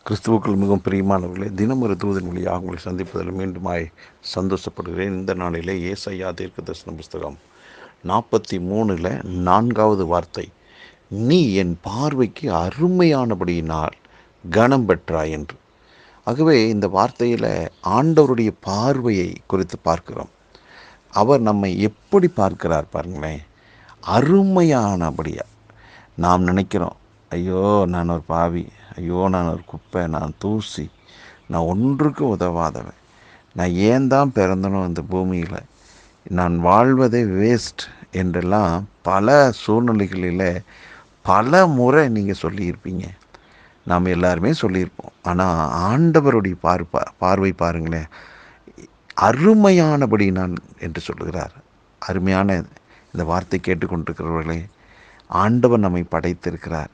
கிறிஸ்துவுக்குள் மிகவும் பிரியமானவர்களே, தினம் ஒரு தூதன் வழியாக உங்களை சந்திப்பதில் மீண்டுமாய் சந்தோஷப்படுகிறேன். இந்த நாளிலே ஏசாயா தீர்க்கதரிசன புஸ்தகம் 43 4வது வார்த்தை, நீ என் பார்வைக்கு அருமையானபடியினால் கனம் பெற்றாய் என்று. ஆகவே இந்த வார்த்தையில் ஆண்டவருடைய பார்வையை குறித்து பார்க்கிறோம். அவர் நம்மை எப்படி பார்க்கிறார் பாருங்களேன். அருமையானபடியாக நாம் நினைக்கிறோம், ஐயோ நான் ஒரு பாவி, ஐயோ நான் ஒரு குப்பை, நான் தூசி, நான் ஒன்றுக்கும் உதவாதவன், நான் ஏன் தான் பிறந்தனோ இந்த பூமியில், நான் வாழ்வதே வேஸ்ட் என்றெல்லாம் பல சூழ்நிலைகளில் பல முறை நீங்கள் சொல்லியிருப்பீங்க. நாம் எல்லாருமே சொல்லியிருப்போம். ஆனால் ஆண்டவருடைய பார்வை பாருங்களேன், அருமையானபடி நான் என்று சொல்லுகிறார். அருமையான இந்த வார்த்தை கேட்டுக்கொண்டிருக்கிறவர்களே, ஆண்டவர் நம்மை படைத்திருக்கிறார்.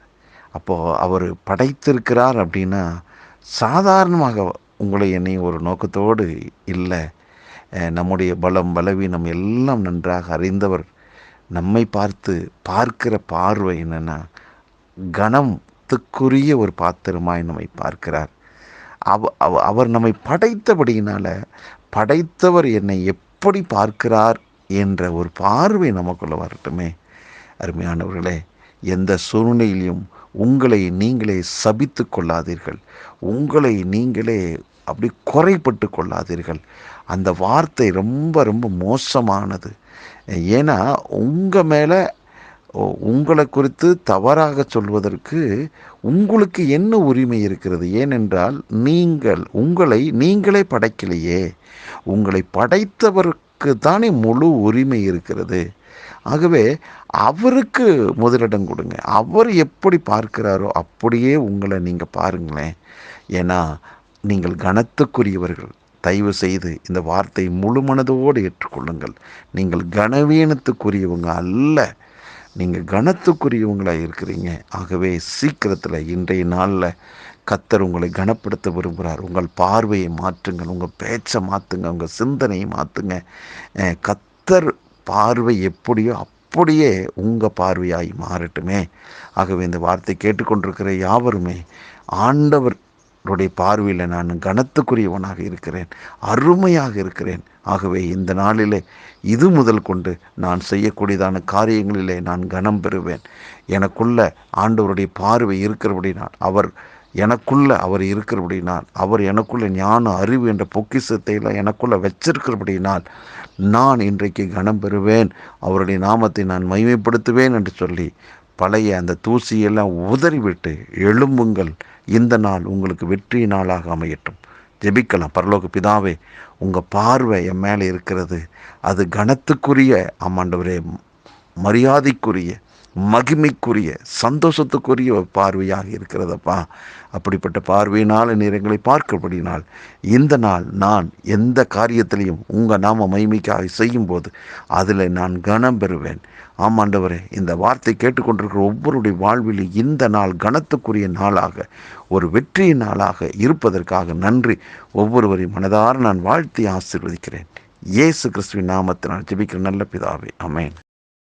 அப்போது அவர் படைத்திருக்கிறார் அப்படின்னா சாதாரணமாக உங்களை என்னை ஒரு நோக்கத்தோடு இல்லை. நம்முடைய பலம் பலவீனம் எல்லாம் நன்றாக அறிந்தவர் நம்மை பார்க்கிற பார்வை என்னென்னா, கனத்துக்குரிய ஒரு பாத்திரமாய் நம்மை பார்க்கிறார். அவர் நம்மை படைத்தபடியினால் படைத்தவர் என்னை எப்படி பார்க்கிறார் என்ற ஒரு பார்வை நமக்குள்ளே வரட்டுமே. அருமையானவர்களே, எந்த சூழ்நிலையிலும் உங்களை நீங்களே சபித்து கொள்ளாதீர்கள், உங்களை நீங்களே அப்படி குறைப்பட்டு கொள்ளாதீர்கள். அந்த வார்த்தை ரொம்ப ரொம்ப மோசமானது. ஏன்னா உங்கள் மேலே உங்களை குறித்து தவறாக சொல்வதற்கு உங்களுக்கு என்ன உரிமை இருக்கிறது? ஏனென்றால் உங்களை நீங்களே படைக்கலையே, உங்களை படைத்தவருக்கு தானே முழு உரிமை இருக்கிறது. ஆகவே அவருக்கு முதலிடம் கொடுங்க. அவர் எப்படி பார்க்கிறாரோ அப்படியே உங்களை நீங்கள் பாருங்களேன். ஏன்னா நீங்கள் கனத்துக்குரியவர்கள். தயவு செய்து இந்த வார்த்தை முழு மனதோடு ஏற்றுக்கொள்ளுங்கள். நீங்கள் கனவீனத்துக்குரியவங்க அல்ல, நீங்கள் கனத்துக்குரியவங்களாக இருக்கிறீங்க. ஆகவே சீக்கிரத்தில் இன்றைய நாளில் கர்த்தர் உங்களை கனப்படுத்த விரும்புகிறார். உங்கள் பார்வையை மாற்றுங்கள், உங்கள் பேச்சை மாற்றுங்க, உங்கள் சிந்தனையை மாற்றுங்க. கர்த்தர் பார்வை எப்படியோ அப்படியே உங்கள் பார்வையாய் மாறட்டுமே. ஆகவே இந்த வார்த்தை கேட்டுக்கொண்டிருக்கிற யாவருமே ஆண்டவருடைய பார்வையில் நான் கனத்துக்குரியவனாக இருக்கிறேன், அருமையாக இருக்கிறேன். ஆகவே இந்த நாளிலே இது முதல் கொண்டு நான் செய்யக்கூடியதான காரியங்களிலே நான் கனம் பெறுவேன். எனக்குள்ள ஆண்டவருடைய பார்வை இருக்கிறபடினால், அவர் இருக்கிறபடினால், அவர் எனக்குள்ள ஞான அறிவு என்ற பொக்கிஷத்தை எல்லாம் எனக்குள்ள வச்சிருக்கிறபடினால் நான் இன்றைக்கு கனம் பெறுவேன், அவருடைய நாமத்தை நான் மகிமைப்படுத்துவேன் என்று சொல்லி பழைய அந்த தூசியெல்லாம் உதறிவிட்டு எழும்புங்கள். இந்த நாள் உங்களுக்கு வெற்றி நாளாக அமையட்டும். ஜெபிக்கலாம். பரலோக பிதாவே, உங்கள் பார்வை என் மேலே இருக்கிறது. அது கனத்துக்குரிய, ஆமாண்டவரே, மரியாதைக்குரிய, மகிமைக்குரிய, சந்தோஷத்துக்குரிய ஒரு பார்வையாக இருக்கிறதப்பா. அப்படிப்பட்ட பார்வையினால் நேரங்களை பார்க்கபடினால் இந்த நாள் நான் எந்த காரியத்திலையும் உங்கள் நாம மகிமைக்காக செய்யும்போது அதில் நான் கனம் பெறுவேன். ஆமாண்டவரே, இந்த வார்த்தை கேட்டுக்கொண்டிருக்கிற ஒவ்வொருடைய வாழ்வில் இந்த நாள் கனத்துக்குரிய நாளாக, ஒரு வெற்றியின் நாளாக இருப்பதற்காக நன்றி. ஒவ்வொருவரையும் மனதார நான் வாழ்த்தி ஆசீர்வதிக்கிறேன். இயேசு கிறிஸ்துவின் நாமத்தினால் ஜெபிக்கிற நல்ல பிதாவே, ஆமென்.